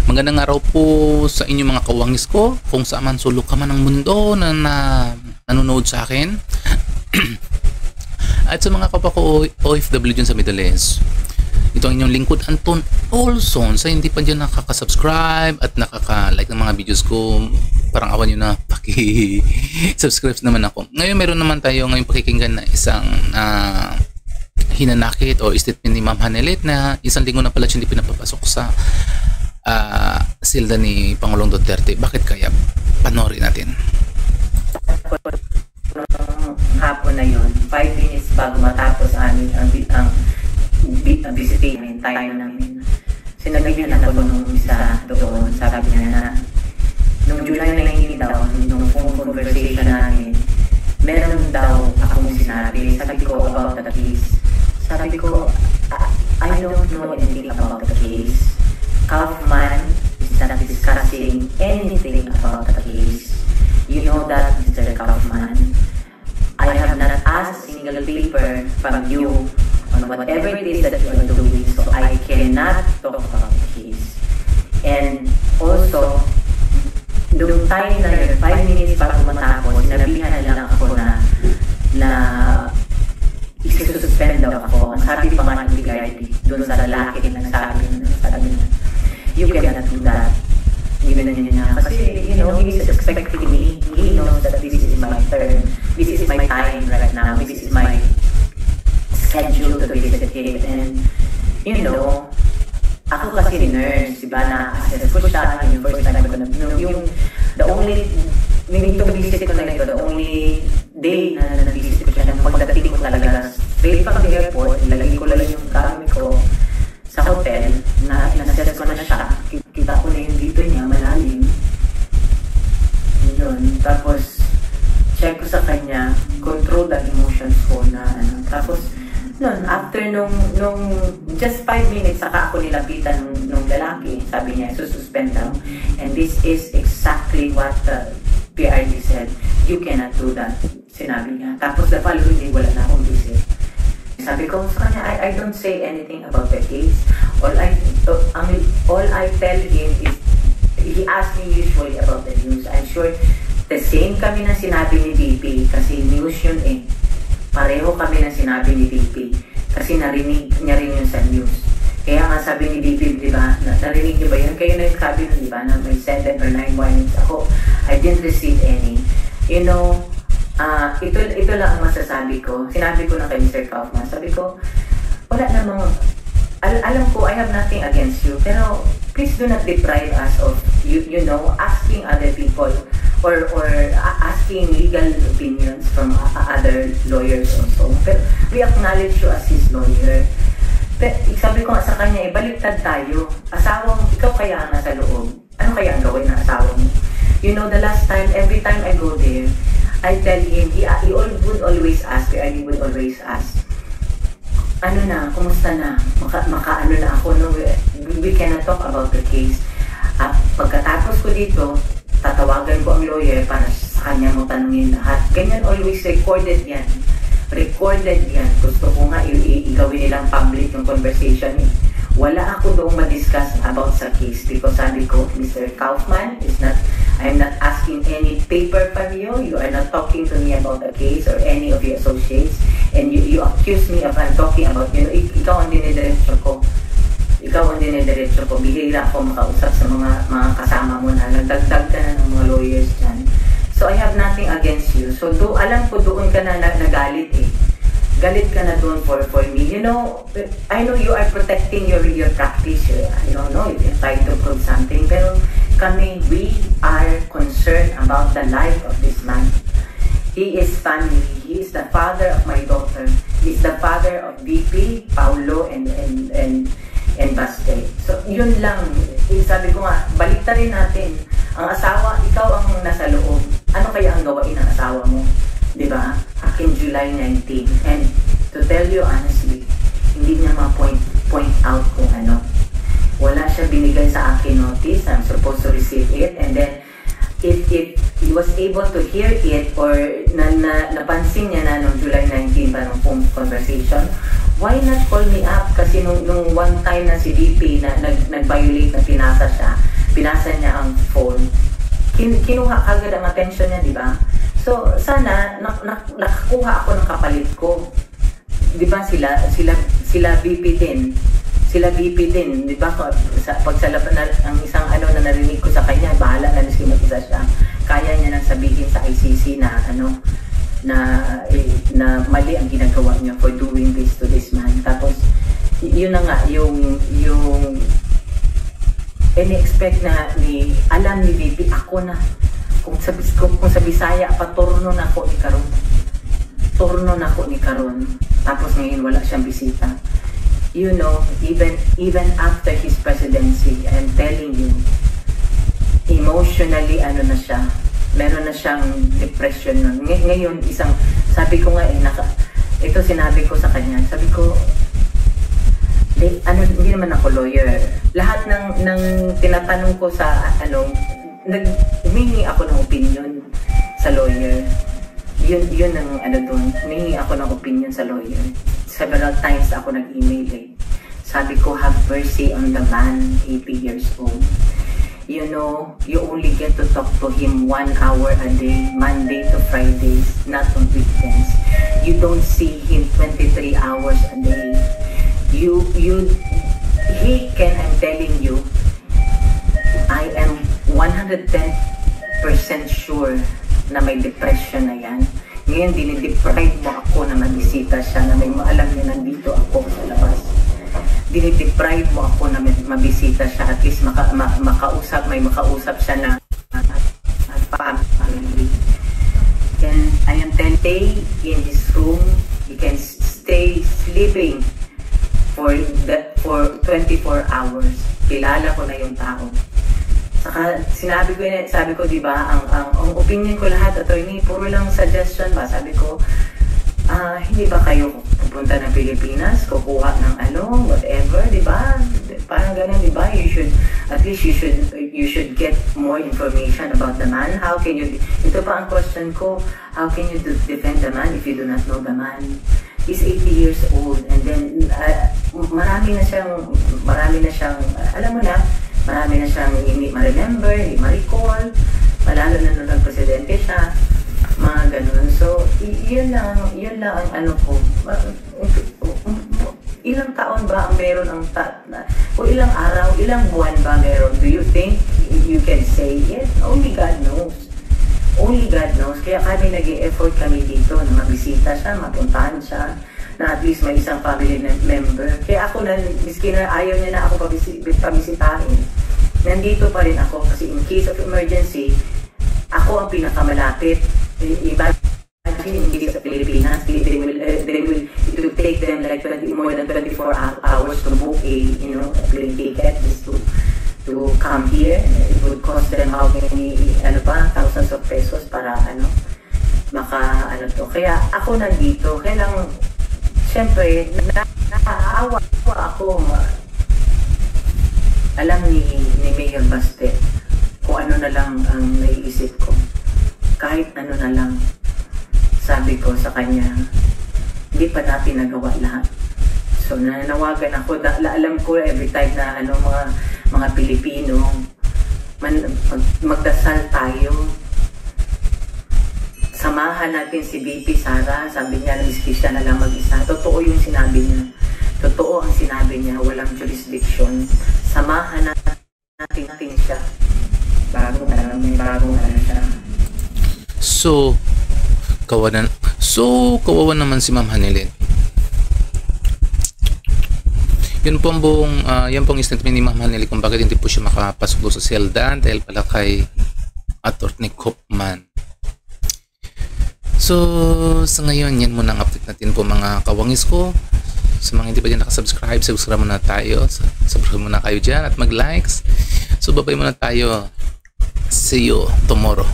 Magandang araw po sa inyong mga kawangis ko, kung saan man sulok ka man ng mundo na nanonood sa akin. At sa mga kapwa ko OFW dyan sa Middle East. Ito ang inyong lingkod Anton Olson. Sa hindi pa dyan nakaka-subscribe at nakaka-like ng mga videos ko, parang awan nyo na, paki-subscribe naman ako. Ngayon meron naman tayo ngayong pakikinggan na isang hinanakit o statement ni Ma'am Hanelet na isang linggo na pala siya hindi pinapapasok sa silda ni Pangulong Duterte. Bakit kaya? Panoorin natin. Hapon na yun, 5 minutes bago matapos amin ang visitation tayo namin. Sinabihan ako nung isa doon, sabi niya na nung July 19 daw, nung phone conversation namin, meron daw akong sinabi, sabi ko about the case. Sabi ko, I don't know anything about the case. Kaufman is not discussing anything about the case. You know that, Mr. Kaufman. I have not asked a single paper from you on whatever it is that you are doing, so I cannot talk about the case. And also, noong time na yun, 5 minutes bago matapos, sinabihan na lang ako na isususpend daw ako. Ang sabi pa nga ng BID, doon sa lalaki na nagsabi na, you cannot do that. Given na niya. Kasi, you know, he is expecting me. He knows that this is my turn. This is my time right now. This is my schedule to visit him. And, you know, ako kasi nurse, diba, na-assess ko siya yung first time ko na, the only, nitong visit ko na ito, the only day na na-visit ko siya, nang pagdating ko talaga, straight pa kami airport, nilagay ko lang yung gamit ko sa hotel, na-assess ko na siya, kita ko na yung dito niya, malalim. Yun, tapos, check ko sa kanya, control the emotions ko na, tapos, nun, after nung just 5 minutes, saka ako nilapitan nung lalaki, sabi niya, sususpend daw, and this is exactly what the PRD said, you cannot do that, sinabi niya. Tapos, the following day, wala na akong visit. Sabi ko sa kanya, I don't say anything about the case. All I tell him is, he asks me usually about the news. I'm sure the same kami na sinabi ni VP, kasi news yun eh. Pareho kami na sinabi ni VP, kasi narinig niya rin yun sa news. Kaya nga sabi ni VP, di ba, narinig niyo ba yun? Kayo na yung sabi nun, di ba, na may 7 or 9 warnings ako. I didn't receive any. You know, ito lang ang masasabi ko. Sinabi ko na kay Mr. Kaufman. Sabi ko, wala namang, alam ko, I have nothing against you, pero please do not deprive us of, you know, asking other people or asking legal opinions from other lawyers also. Pero we acknowledge you as his lawyer. Pero sabi ko nga sa kanya, baliktad tayo. Asawa mo, ikaw kaya ang nasa loob. Ano kaya ang gawin ng asawa mo? You know, the last time, every time I go there, I tell him, he would always ask, he would always ask, ano na, kumusta na, makaano na ako, no? We cannot talk about the case. At pagkatapos ko dito, tatawagan ko ang lawyer para sa kanya mo tanungin lahat. Ganyan, always recorded yan. Recorded yan. Gusto ko nga igawin nilang public yung conversation. Wala ako doong ma-discuss about sa case because sabi ko, Mr. Kaufman is not, I'm not asking any paper from you. You are not talking to me about the case or any of your associates. And you accuse me of I'm talking about, you know, ikaw ang dinidiretso ko. Ikaw ang dinidiretso ko. Bihira ako makausap sa mga kasama mo na nagdagdag ka na ng mga lawyers dyan. So I have nothing against you. So alam ko doon ka na nagalit eh. Galit ka na doon for me. You know, I know you are protecting your practice. I don't know if you're trying to prove something. Pero kami, we are concerned about the life of this man. He is family. He is the father of my daughter. He is the father of VP, Paulo, and Baste. So, yun lang. Sabi ko nga, baliktarin natin. Ang asawa, ikaw ang nasa loob. Ano kaya ang gawain ng asawa mo? Diba? Akin July 19. And to tell you honestly, hindi niya ma-point out kung ano. Wala siya binigay sa akin notice. I'm supposed to receive it. And then, if he was able to hear it or napansin niya na noong July 19 pa ng phone conversation, why not call me up? Kasi nung one time na si VP na nag-violate na pinasa siya, pinasa niya ang phone, kinuha agad ang attention niya, di ba? So, sana, nakakuha ako ng kapalit ko. Di ba sila VP din. Sila VP din, di ba? Pag sa laban, ang isang na narinig ko sa kanya, bahala na si mag-isa siya. Kaya niya nang sabihin sa ICC na na mali ang ginagawa niya for doing this to this man. Tapos, yun na nga, yung ini-expect na alam ni VP, ako na, kung sa Bisaya pa, turno na ako ni Karon. Tapos ngayon wala siyang bisita. You know, even after his presidency, I'm telling you, emotionally na siya, meron na siyang depression nun. Ngayon sabi ko nga ito sinabi ko sa kanya, sabi ko, hindi naman ako lawyer. Lahat ng tinatanong ko sa humingi ako ng opinion sa lawyer. Yun ang doon. Humingi ako ng opinion sa lawyer. Several times ako nag-email Sabi ko, have mercy on the man, 80 years old. You know, you only get to talk to him 1 hour a day, Monday to Fridays, not on weekends. You don't see him 23 hours a day. I'm telling you, I am 110% sure na may depression na yan. Ngayon, dinideprive mo ako na mabisita siya, na may maalam niya nandito ako sa labas. Dinideprive mo ako na mabisita siya, at least may makausap siya na family. And I am stay in his room, he can stay sleeping for 24 hours. Kilala ko na yung tao. Saka sabi ko, di ba, ang opinion ko lahat, attorney, puro lang suggestion ba? Sabi ko, hindi ba kayo pupunta ng Pilipinas, kukuha ng whatever, di ba? Parang ganun, di ba? At least you should get more information about the man. How can you, ito pa ang question ko, how can you defend the man if you do not know the man? He's 80 years old, and then marami na siyang, alam mo na, marami na siyang hindi ma-remember, hindi ma-recall, malalo na nung nag-presidente siya, mga ganun. So, yun lang ang ko. Ilang taon ba ang meron o ilang araw, ilang buwan ba meron? Do you think you can say it? Only God knows. Only God knows. Kaya kami nag-i-effort kami dito na mabisita siya, mapuntahan siya, na at least may isang family member. Kaya ako miskin na ayaw niya na ako pabisitahin. Nandito pa rin ako kasi in case of emergency, ako ang pinakamalapit. Imagine in case of Pilipinas, it will take them like more than 24 hours to book a plane ticket just to come here. It would cost them how many, thousands of pesos para to. Kaya ako nandito, kaya lang, siyempre, naaawa ako. Alam ni Mayor Baste kung ano na lang ang naiisip ko. Kahit ano na lang, sabi ko sa kanya, hindi pa natin nagawa lahat. So nananawagan ako, alam ko every time na mga Pilipino, magdasal tayo. Samahan natin si VP Sara, sabi niya, miski siya na lang mag-isa. Totoo yung sinabi niya. Totoo ang sinabi niya, walang jurisdiction. Samahan natin siya. May bagong siya. So, kawawa naman si Ma'am Hanilet. Yun po ang yan pong statement ni Ma'am Hanilet kung bakit hindi po siya makapasok sa selda dahil pala kay Attorney Kopman. So, sa ngayon, yan muna ang update natin po mga kawangis ko. Sa mga hindi pa dyan nakasubscribe, subscribe muna tayo. Subscribe muna kayo dyan at mag-likes. So, babay muna tayo. See you tomorrow.